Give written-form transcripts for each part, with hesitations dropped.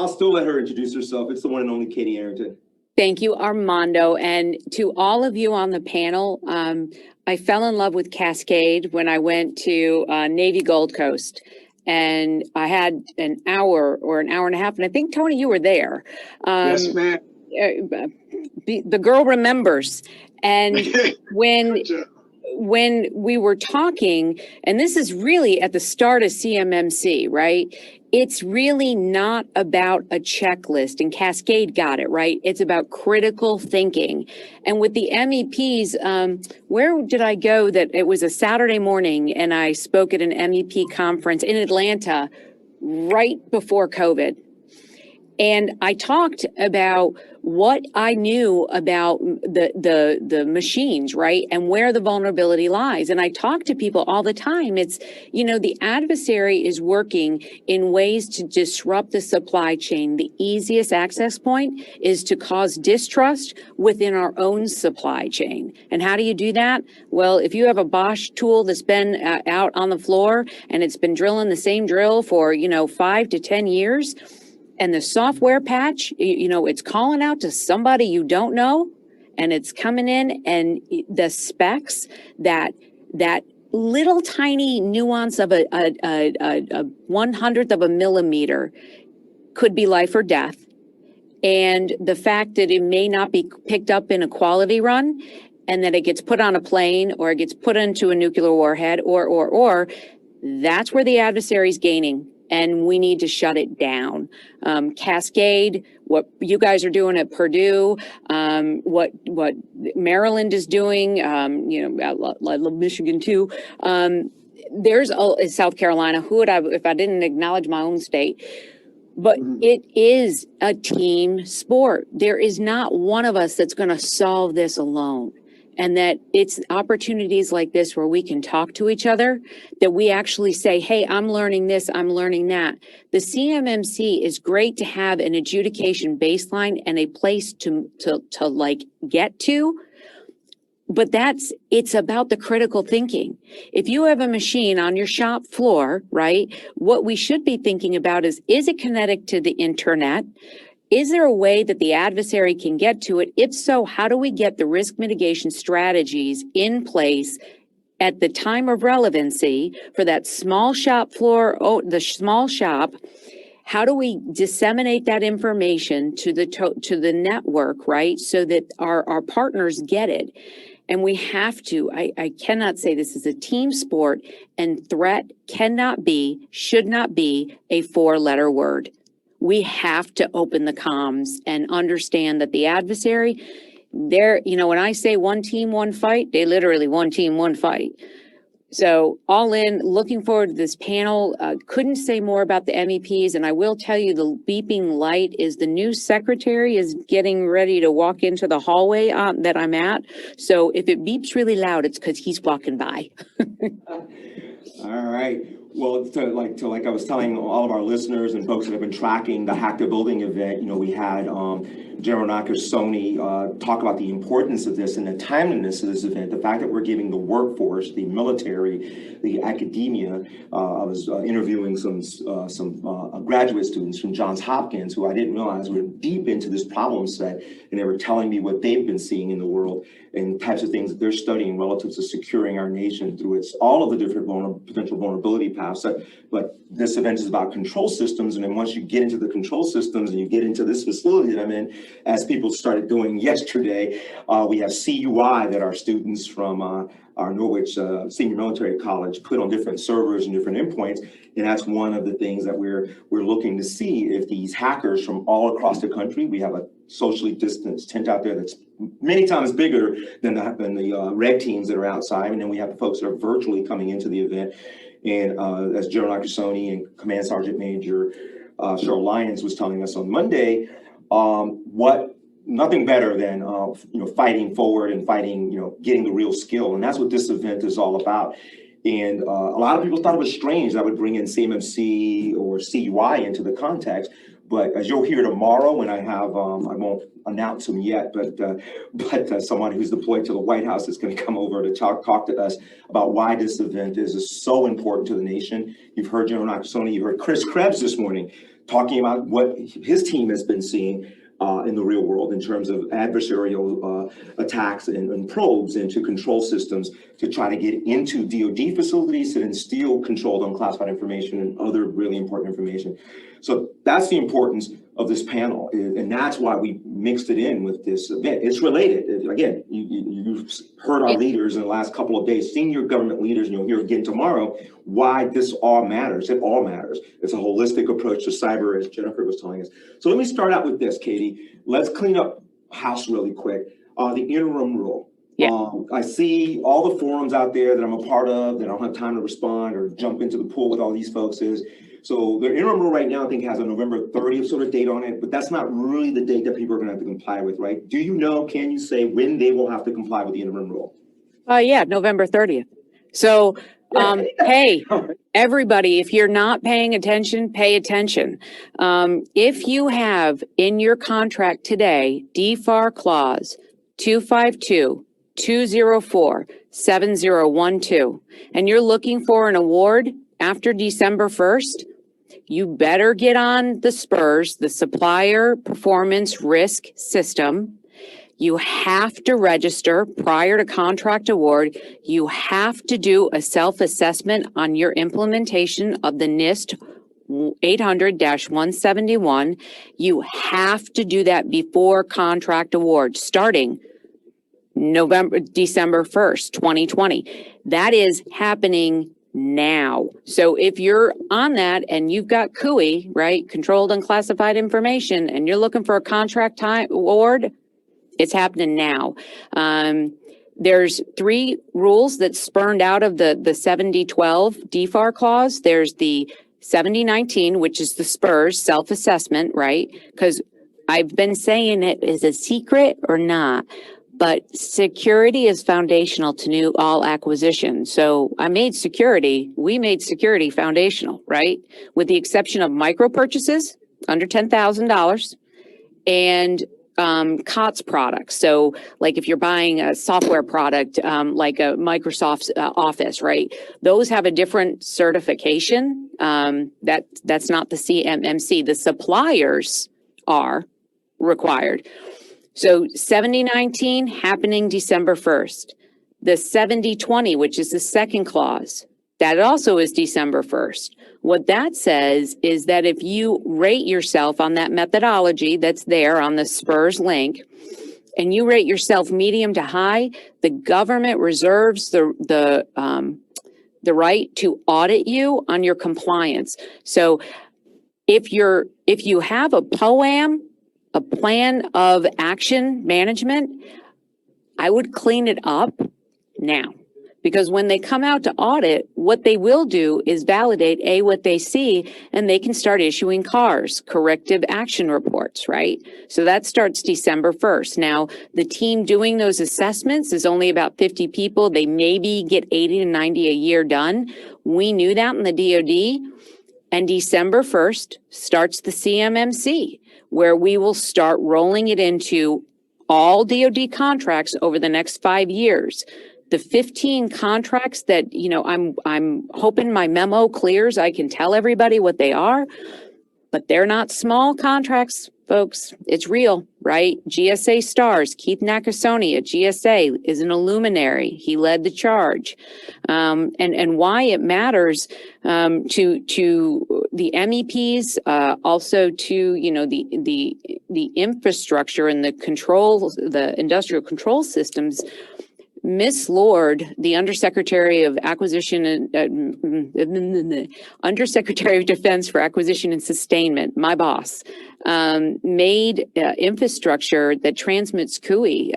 I'll still let her introduce herself. It's the one and only Katie Arrington. Thank you, Armando. And to all of you on the panel, I fell in love with Cascade when I went to Navy Gold Coast. And I had an hour or an hour and a half. And I think, Tony, you were there. Yes, ma'am. The girl remembers. And when we were talking, and this is really at the start of CMMC, right? It's really not about a checklist, and Cascade got it, right? It's about critical thinking. And with the MEPs, where did I go that it was a Saturday morning and I spoke at an MEP conference in Atlanta right before COVID. And I talked about what I knew about the machines, right? And where the vulnerability lies. And I talk to people all the time. It's, you know, the adversary is working in ways to disrupt the supply chain. The easiest access point is to cause distrust within our own supply chain. And how do you do that? Well, if you have a Bosch tool that's been out on the floor and it's been drilling the same drill for, 5 to 10 years, and the software patch, it's calling out to somebody you don't know, and it's coming in, and the specs, that little tiny nuance of a 1/100th of a millimeter could be life or death. And the fact that it may not be picked up in a quality run, and that it gets put on a plane or it gets put into a nuclear warhead, or that's where the adversary's gaining. And we need to shut it down. Cascade, what you guys are doing at Purdue, what Maryland is doing, I love Michigan too. There's South Carolina. Who would I, if I didn't acknowledge my own state? But it is a team sport. There is not one of us that's going to solve this alone. And that it's opportunities like this where we can talk to each other, that we actually say, hey, I'm learning this, I'm learning that. The CMMC is great to have an adjudication baseline and a place to get to, but it's about the critical thinking. If you have a machine on your shop floor, right, what we should be thinking about is it connected to the internet? Is there a way that the adversary can get to it? If so, how do we get the risk mitigation strategies in place at the time of relevancy for that small shop floor, the small shop? How do we disseminate that information to the network, right? So that our partners get it. And we have to, I cannot say this is a team sport, and threat cannot be, should not be a 4-letter word. We have to open the comms and understand that the adversary, when I say one team, one fight, they literally one team, one fight. So all in, looking forward to this panel. Couldn't say more about the MEPs, and I will tell you the beeping light is the new secretary is getting ready to walk into the hallway that I'm at. So if it beeps really loud, it's because he's walking by. All right. Well, like I was telling all of our listeners and folks that have been tracking the Hack the Building event, we had General Nakasone talk about the importance of this and the timeliness of this event, the fact that we're giving the workforce, the military, the academia. I was interviewing some graduate students from Johns Hopkins who I didn't realize were deep into this problem set, and they were telling me what they've been seeing in the world and types of things that they're studying relative to securing our nation through all of the different potential vulnerability paths. But this event is about control systems, and then once you get into the control systems and you get into this facility that I'm in, as people started doing yesterday, we have CUI that our students from our Norwich Senior Military College put on different servers and different endpoints, and that's one of the things that we're looking to see if these hackers from all across the country. We have a socially distanced tent out there that's many times bigger than the red teams that are outside, and then we have the folks that are virtually coming into the event. And as General Nakasone and Command Sergeant Major Cheryl Lyons was telling us on Monday, nothing better than fighting forward and fighting, getting the real skill, and that's what this event is all about. And a lot of people thought it was strange that I would bring in CMMC or CUI into the context. But as you'll hear tomorrow, when I have, I won't announce him yet, but someone who's deployed to the White House is going to come over to talk to us about why this event is so important to the nation. You've heard General Nakasone, you heard Chris Krebs this morning talking about what his team has been seeing in the real world in terms of adversarial attacks and probes into control systems to try to get into DoD facilities to then steal controlled unclassified information and other really important information. So that's the importance of this panel, and that's why we mixed it in with this event. It's related. Again, you've heard our leaders in the last couple of days, senior government leaders, and you'll hear again tomorrow, why this all matters. It all matters. It's a holistic approach to cyber, as Jennifer was telling us. So let me start out with this, Katie. Let's clean up house really quick. The interim rule. Yeah. I see all the forums out there that I'm a part of that I don't have time to respond or jump into the pool with all these folks is. So the interim rule right now, I think, has a November 30th sort of date on it, but that's not really the date that people are going to have to comply with, right? Do you know, can you say when they will have to comply with the interim rule? Yeah, November 30th. So, hey, everybody, if you're not paying attention, pay attention. If you have in your contract today, DFAR clause 252-204-7012, and you're looking for an award after December 1st, you better get on the SPRS, the Supplier Performance Risk System. You have to register prior to contract award. You have to do a self-assessment on your implementation of the NIST 800-171. You have to do that before contract award, starting December 1st, 2020. That is happening now. So if you're on that and you've got CUI, right, controlled unclassified information, and you're looking for a contract time award, it's happening now. There's 3 rules that spurned out of the 7012 DFAR clause. There's the 7019, which is the SPRS self-assessment, right? Because I've been saying it is a secret or not, but security is foundational to all acquisition. So we made security foundational, right? With the exception of micro purchases under $10,000 and COTS products. So like if you're buying a software product, like a Microsoft Office, right? Those have a different certification. That's not the CMMC. The suppliers are required. So 7019 happening December 1st. The 7020, which is the second clause, that also is December 1st. What that says is that if you rate yourself on that methodology that's there on the SPRS link, and you rate yourself medium to high, the government reserves the right to audit you on your compliance. So if you have a POAM, a plan of action management, I would clean it up now. Because when they come out to audit, what they will do is validate what they see, and they can start issuing CARs, corrective action reports, right? So that starts December 1st. Now, the team doing those assessments is only about 50 people. They maybe get 80 to 90 a year done. We knew that in the DoD. And December 1st starts the CMMC, where we will start rolling it into all DoD contracts over the next 5 years. The 15 contracts that, I'm hoping my memo clears, I can tell everybody what they are, but they're not small contracts, folks. It's real, right? GSA stars, Keith Nakasone at GSA is an illuminary. He led the charge. And why it matters to the MEPs, also to, the infrastructure and the controls, the industrial control systems. Miss Lord, the Undersecretary of Acquisition and Undersecretary of Defense for Acquisition and Sustainment, my boss, made infrastructure that transmits CUI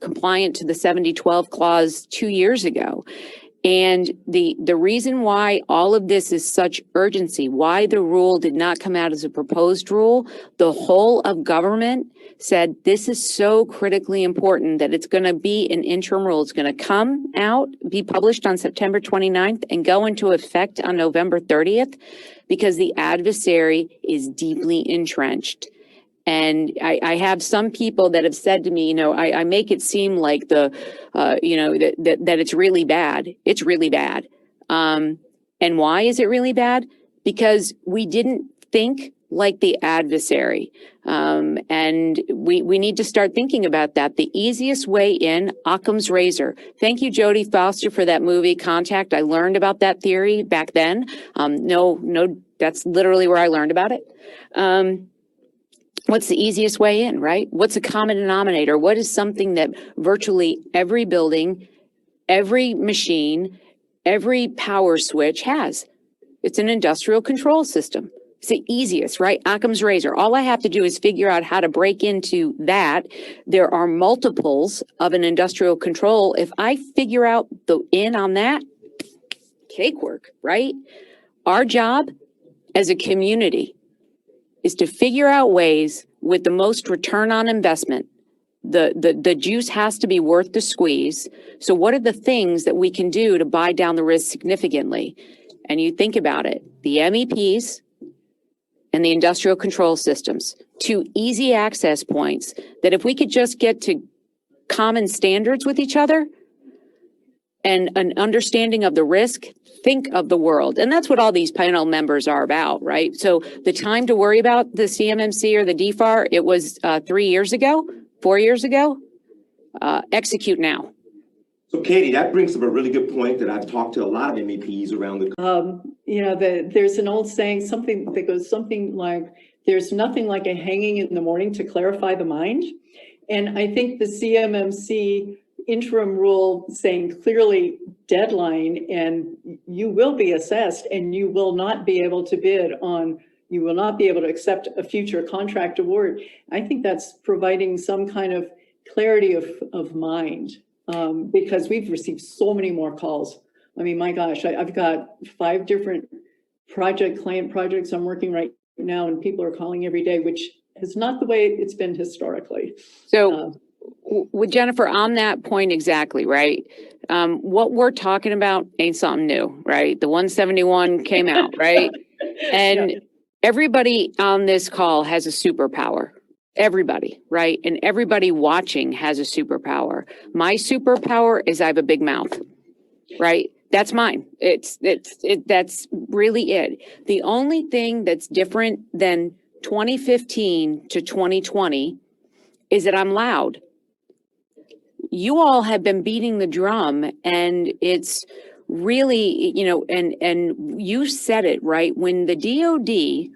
compliant to the 7012 clause 2 years ago. And the reason why all of this is such urgency, why the rule did not come out as a proposed rule, the whole of government said this is so critically important that it's going to be an interim rule. It's going to come out, be published on September 29th and go into effect on November 30th because the adversary is deeply entrenched. And I have some people that have said to me, I make it seem like that it's really bad. It's really bad. And why is it really bad? Because we didn't think like the adversary. And we need to start thinking about that. The easiest way in, Occam's razor. Thank you, Jodie Foster, for that movie, Contact. I learned about that theory back then. No, that's literally where I learned about it. What's the easiest way in, right? What's a common denominator? What is something that virtually every building, every machine, every power switch has? It's an industrial control system. It's the easiest, right? Occam's razor. All I have to do is figure out how to break into that. There are multiples of an industrial control. If I figure out the in on that, cakework, right? Our job as a community is to figure out ways with the most return on investment. The juice has to be worth the squeeze. So what are the things that we can do to buy down the risk significantly? And you think about it, the MEPs and the industrial control systems, two easy access points that if we could just get to common standards with each other and an understanding of the risk, think of the world. And that's what all these panel members are about, right? So the time to worry about the CMMC or the DFAR, it was 3 years ago, 4 years ago. Execute now. So Katie, that brings up a really good point that I've talked to a lot of MEPs around the you know, there's an old saying, something that goes something like, there's nothing like a hanging in the morning to clarify the mind. And I think the CMMC interim rule saying clearly deadline, and you will be assessed and you will not be able to bid on, you will not be able to accept a future contract award. I think that's providing some kind of clarity of mind. Because we've received so many more calls. I mean, my gosh, I've got 5 different client projects I'm working right now, and people are calling every day, which is not the way it's been historically. So with Jennifer, on that point exactly, right? What we're talking about ain't something new, right? The 171 came out, right? And everybody on this call has a superpower. Everybody, right? And everybody watching has a superpower. My superpower is I have a big mouth, right? That's mine. That's really it. The only thing that's different than 2015 to 2020 is that I'm loud. You all have been beating the drum, and it's really, you know, and you said it, right? When the DoD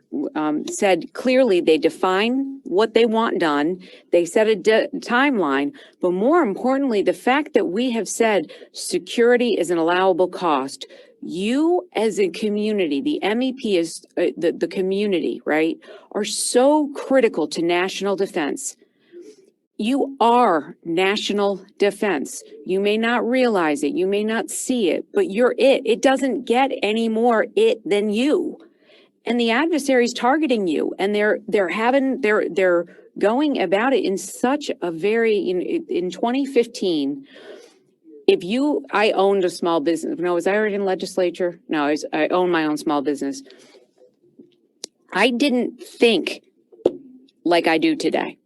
said clearly they define what they want done, they set a timeline, but more importantly, the fact that we have said security is an allowable cost. You as a community, the MEP is the community, right, are so critical to national defense. You are national defense. You may not realize it, you may not see it, but you're it. It doesn't get any more it than you. And the adversary's targeting you, and they're going about it in such a very, in 2015, I owned a small business. No, was I already in legislature? No, I owned my own small business. I didn't think like I do today.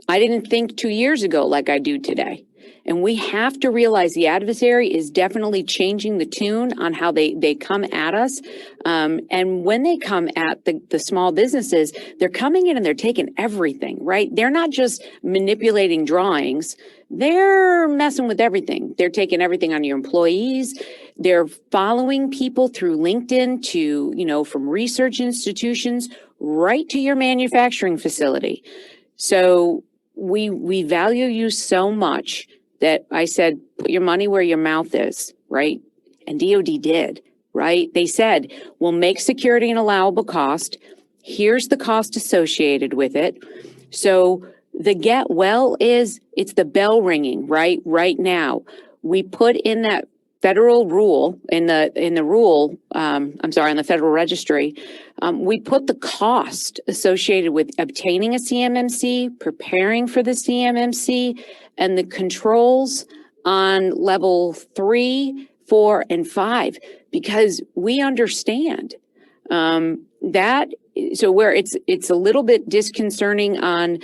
I didn't think 2 years ago like I do today. And we have to realize the adversary is definitely changing the tune on how they come at us. And when they come at the small businesses, they're coming in and they're taking everything, right? They're not just manipulating drawings. They're messing with everything. They're taking everything on your employees. They're following people through LinkedIn to, you know, from research institutions right to your manufacturing facility. So we value you so much that I said, put your money where your mouth is, right? And DoD did, right? They said, we'll make security an allowable cost. Here's the cost associated with it. So the get well is, it's the bell ringing, right? Right now, we put in that federal rule, in the Federal Registry, we put the cost associated with obtaining a CMMC, preparing for the CMMC, and the controls on level 3, 4, and 5, because we understand that. So where it's a little bit disconcerting on,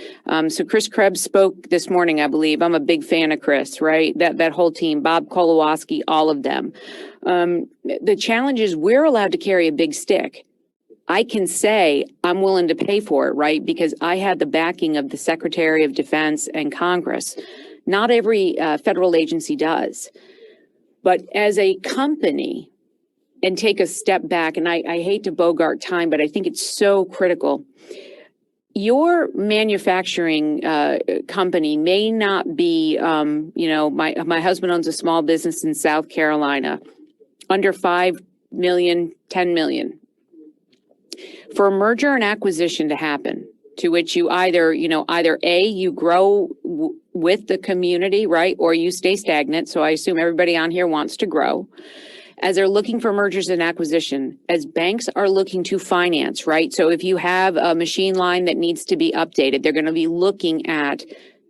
so Chris Krebs spoke this morning, I believe. I'm a big fan of Chris, right? That whole team, Bob Kolowaski, all of them. The challenge is we're allowed to carry a big stick. I can say I'm willing to pay for it, right? Because I had the backing of the Secretary of Defense and Congress. Not every federal agency does. But as a company, and take a step back, and I hate to bogart time, but I think it's so critical. Your manufacturing company may not be, you know, my husband owns a small business in South Carolina, under 5 million, 10 million. For a merger and acquisition to happen, to which you either, you know, either A, you grow with the community, right? Or you stay stagnant. So I assume everybody on here wants to grow. As they're looking for mergers and acquisition, as banks are looking to finance, right? So if you have a machine line that needs to be updated, they're going to be looking at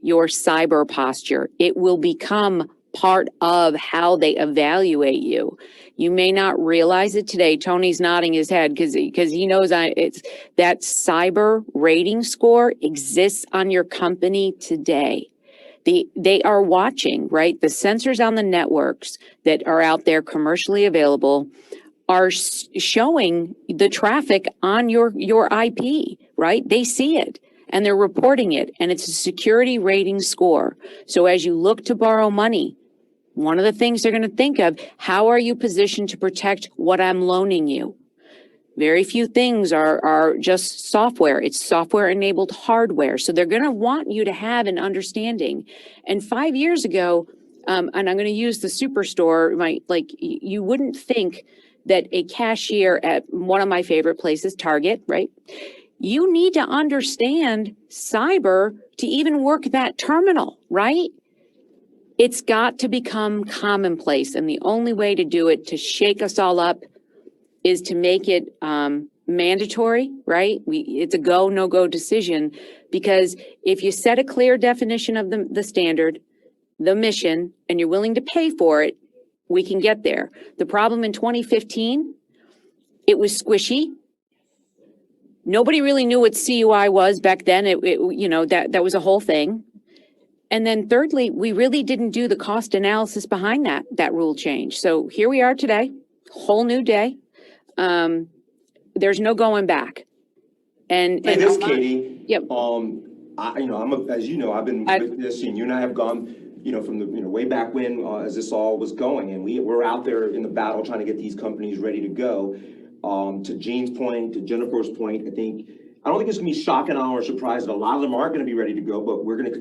your cyber posture. It will become part of how they evaluate you. You may not realize it today. Tony's nodding his head because he knows it's that cyber rating score exists on your company today. They are watching, right? The sensors on the networks that are out there commercially available are showing the traffic on your IP, right? They see it and they're reporting it, and it's a security rating score. So as you look to borrow money, one of the things they're going to think of, how are you positioned to protect what I'm loaning you? Very few things are just software. It's software-enabled hardware. So they're going to want you to have an understanding. And 5 years ago, and I'm going to use the superstore, you wouldn't think that a cashier at one of my favorite places, Target, right? You need to understand cyber to even work that terminal, right? It's got to become commonplace. And the only way to do it, to shake us all up, is to make it mandatory, right? It's a go, no go decision, because if you set a clear definition of the standard, the mission, and you're willing to pay for it, we can get there. The problem in 2015, it was squishy. Nobody really knew what CUI was back then. You know, that was a whole thing. And then thirdly, we really didn't do the cost analysis behind that rule change. So here we are today, whole new day. There's no going back. And Ms. Katie. Yep. As you know, I've been with this, and you and I have gone, you know, from the, you know, way back when, as this all was going, and we're out there in the battle trying to get these companies ready to go. To Jean's point, to Jennifer's point, I don't think it's gonna be shocking or surprise that a lot of them aren't gonna be ready to go, but we're gonna